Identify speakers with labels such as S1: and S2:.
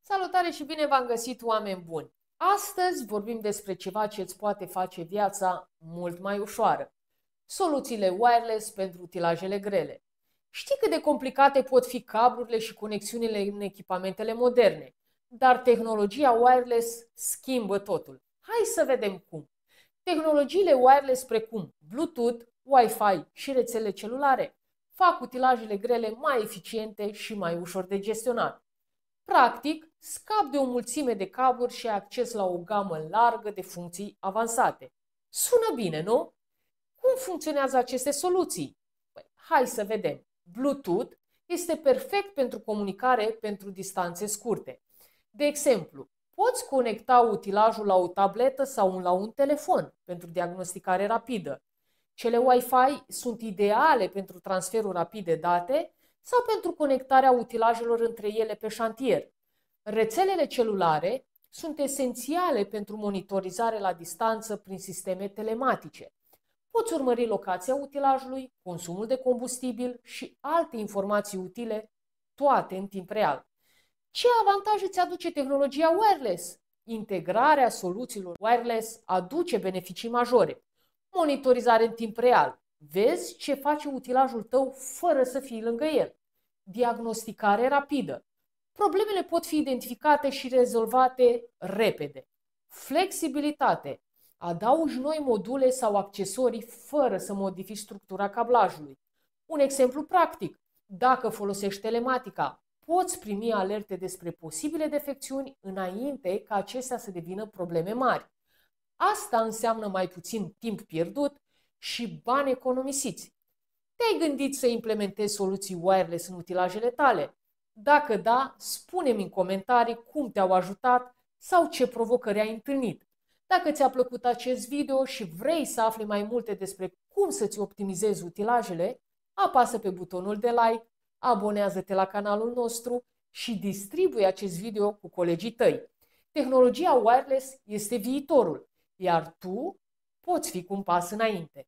S1: Salutare și bine v-am găsit, oameni buni! Astăzi vorbim despre ceva ce îți poate face viața mult mai ușoară. Soluțiile wireless pentru utilajele grele. Știi cât de complicate pot fi cablurile și conexiunile în echipamentele moderne, dar tehnologia wireless schimbă totul. Hai să vedem cum. Tehnologiile wireless precum Bluetooth, Wi-Fi și rețele celulare fac utilajele grele mai eficiente și mai ușor de gestionat. Practic, scap de o mulțime de cabluri și ai acces la o gamă largă de funcții avansate. Sună bine, nu? Cum funcționează aceste soluții? Păi, hai să vedem. Bluetooth este perfect pentru comunicare pentru distanțe scurte. De exemplu, poți conecta utilajul la o tabletă sau la un telefon pentru diagnosticare rapidă. Cele Wi-Fi sunt ideale pentru transferul rapid de date sau pentru conectarea utilajelor între ele pe șantier. Rețelele celulare sunt esențiale pentru monitorizare la distanță prin sisteme telematice. Poți urmări locația utilajului, consumul de combustibil și alte informații utile, toate în timp real. Ce avantaje îți aduce tehnologia wireless? Integrarea soluțiilor wireless aduce beneficii majore. Monitorizare în timp real. Vezi ce face utilajul tău fără să fii lângă el. Diagnosticare rapidă. Problemele pot fi identificate și rezolvate repede. Flexibilitate. Adaugi noi module sau accesorii fără să modifici structura cablajului. Un exemplu practic. Dacă folosești telematica, poți primi alerte despre posibile defecțiuni înainte ca acestea să devină probleme mari. Asta înseamnă mai puțin timp pierdut și bani economisiți. Te-ai gândit să implementezi soluții wireless în utilajele tale? Dacă da, spune-mi în comentarii cum te-au ajutat sau ce provocări ai întâlnit. Dacă ți-a plăcut acest video și vrei să afli mai multe despre cum să-ți optimizezi utilajele, apasă pe butonul de like, abonează-te la canalul nostru și distribuie acest video cu colegii tăi. Tehnologia wireless este viitorul, iar tu poți fi cu un pas înainte.